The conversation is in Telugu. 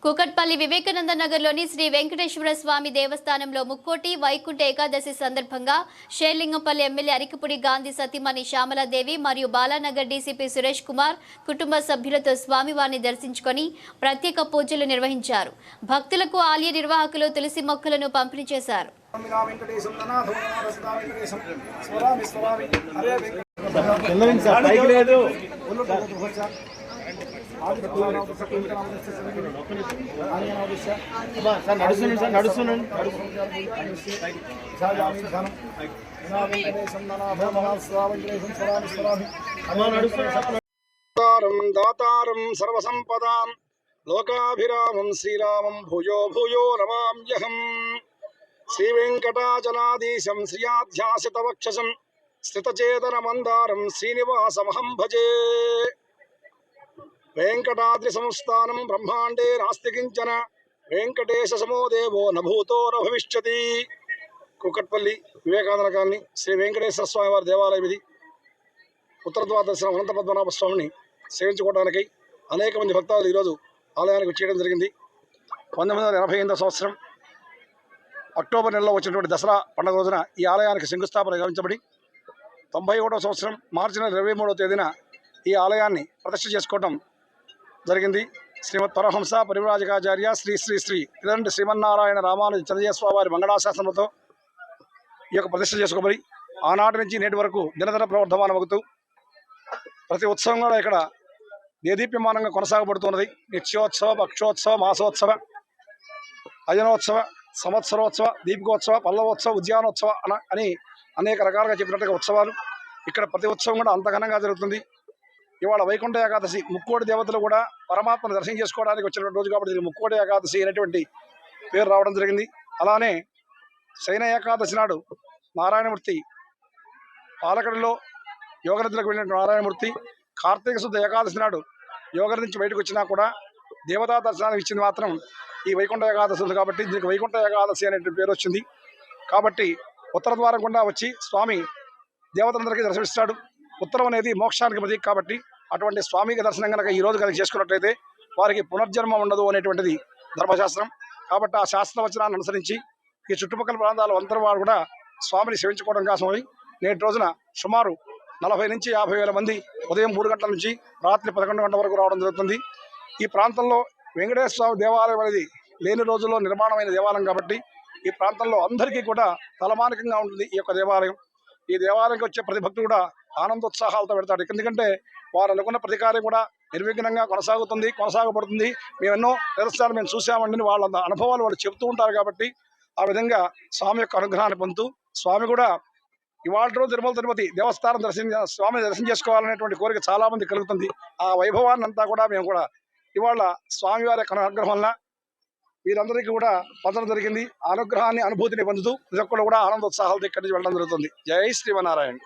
కూకట్పల్లి వివేకానంద నగర్లోని శ్రీ వెంకటేశ్వర స్వామి దేవస్థానంలో ముక్కోటి వైకుంఠ ఏకాదశి సందర్భంగా షేర్లింగంపల్లి ఎమ్మెల్యే అరికపుడి గాంధీ సతీమణి శ్యామలాదేవి మరియు బాలానగర్ డీసీపీ సురేష్ కుమార్ కుటుంబ సభ్యులతో స్వామివారిని దర్శించుకొని ప్రత్యేక పూజలు నిర్వహించారు. భక్తులకు ఆలయ నిర్వాహకులు తులసి మొక్కలను పంపిణీ చేశారు. दातारं सर्वसंपदां लोकाभिरामं श्रीरामं भूयो भूयो नमाम्यहम् श्रीवेंकटाचलाधीशं श्रियाध्यासितवक्षसं स्थितचेतनमन्दारं श्रीनिवासमहं भजे वेंकटाद्रि संस्थानं ब्रह्मांडे नास्ति किंचन वेंकटेश समो देवो न भूतो न भविष्यति। కూకట్పల్లి వివేకానంద కాలనీ శ్రీ వెంకటేశ్వర స్వామి వారి దేవాలయం ఇది. ఉత్తర ద్వార దర్శనం అనంత పద్మనాభ స్వామిని సేవించుకోవడానికి అనేక మంది భక్తులు ఈరోజు ఆలయానికి వచ్చేయడం జరిగింది. 1988వ సంవత్సరం అక్టోబర్ నెలలో వచ్చినటువంటి దసరా పండుగ రోజున ఈ ఆలయానికి శంకుస్థాపన గావించబడి 91వ సంవత్సరం మార్చి నెల 23వ తేదీన ఈ ఆలయాన్ని ప్రతిష్ఠ చేసుకోవడం జరిగింది. శ్రీమద్ పరమహంస పరివ్రాజకాచార్య శ్రీ శ్రీ శ్రీ ఇదండి శ్రీమన్నారాయణ రామానుజ చంద్రజయస్వామి వారి మంగళాశాసనంతో ఈ యొక్క ప్రతిష్ఠ చేసుకోబడి ఆనాటి నుంచి నేటి వరకు దినదిన ప్రవర్ధమానమవుతూ ప్రతి ఉత్సవం కూడా ఇక్కడ దేదీప్యమానంగా కొనసాగబడుతున్నది. నిత్యోత్సవ, పక్షోత్సవ, మాసోత్సవ, అయనోత్సవ, సంవత్సరోత్సవ, దీపికోత్సవ, పల్లవోత్సవ, ఉద్యానోత్సవ అని అనేక రకాలుగా చెప్పినట్టుగా ఉత్సవాలు ఇక్కడ ప్రతి ఉత్సవం కూడా అంత ఘనంగా జరుగుతుంది. ఇవాళ వైకుంఠ ఏకాదశి ముక్కోటి దేవతలు కూడా పరమాత్మను దర్శనం చేసుకోవడానికి వచ్చినటువంటి రోజు కాబట్టి దీనికి ముక్కోటి ఏకాదశి అనేటువంటి పేరు రావడం జరిగింది. అలానే శయన ఏకాదశి నాడు నారాయణమూర్తి పాలకడిలో యోగనిద్రకు వెళ్ళిన నారాయణమూర్తి కార్తీక శుద్ధ ఏకాదశి నాడు యోగ నుంచి బయటకు వచ్చినా కూడా దేవతా దర్శనానికి ఇచ్చింది మాత్రం ఈ వైకుంఠ ఏకాదశి ఉంది కాబట్టి దీనికి వైకుంఠ ఏకాదశి అనేటువంటి పేరు వచ్చింది. కాబట్టి ఉత్తర ద్వారం గుండా వచ్చి స్వామి దేవతలందరికీ దర్శనమిస్తాడు. ఉత్తరం అనేది మోక్షానికి ప్రతీక కాబట్టి అటువంటి స్వామికి దర్శనం కనుక ఈ రోజు కనుక చేసుకున్నట్లయితే వారికి పునర్జన్మ ఉండదు అనేటువంటిది ధర్మశాస్త్రం. కాబట్టి ఆ శాస్త్రవచనాన్ని అనుసరించి ఈ చుట్టుపక్కల ప్రాంతాలు అందరూ వారు కూడా స్వామిని సేవించుకోవడం కోసమని నేటి రోజున సుమారు 40 నుంచి 50 వేల మంది ఉదయం 3 గంటల నుంచి రాత్రి 11 గంటల వరకు రావడం జరుగుతుంది. ఈ ప్రాంతంలో వెంకటేశ్వర స్వామి దేవాలయం అనేది లేని రోజుల్లో నిర్మాణమైన దేవాలయం కాబట్టి ఈ ప్రాంతంలో అందరికీ కూడా తలమానికంగా ఉంటుంది ఈ యొక్క దేవాలయం. ఈ దేవాలయంకి వచ్చే ప్రతి భక్తుడు కూడా ఆనందోత్సాహాలతో పెడతాడు. ఎందుకంటే వారు అనుకున్న ప్రతి కార్యం కూడా నిర్విఘ్నంగా కొనసాగబడుతుంది. మేము ఎన్నో నిదర్శనాలు మేము చూసామండి వాళ్ళ అనుభవాలు వాళ్ళు చెబుతూ ఉంటారు. కాబట్టి ఆ విధంగా స్వామి యొక్క అనుగ్రహాన్ని పొందుతూ స్వామి కూడా ఇవాళ రోజు తిరుమల తిరుపతి దేవస్థానం స్వామిని దర్శనం చేసుకోవాలనేటువంటి కోరిక చాలా మంది కలుగుతుంది. ఆ వైభవాన్ని అంతా కూడా మేము కూడా ఇవాళ స్వామివారి యొక్క అనుగ్రహం వలన వీరందరికీ కూడా పొందడం జరిగింది. ఆ అనుగ్రహాన్ని అనుభూతిని పొందుతూ ప్రతి ఒక్కరు కూడా ఆనందోత్సాహాలతో ఇక్కడి నుంచి వెళ్ళడం జరుగుతుంది. జై శ్రీమన్నారాయణ.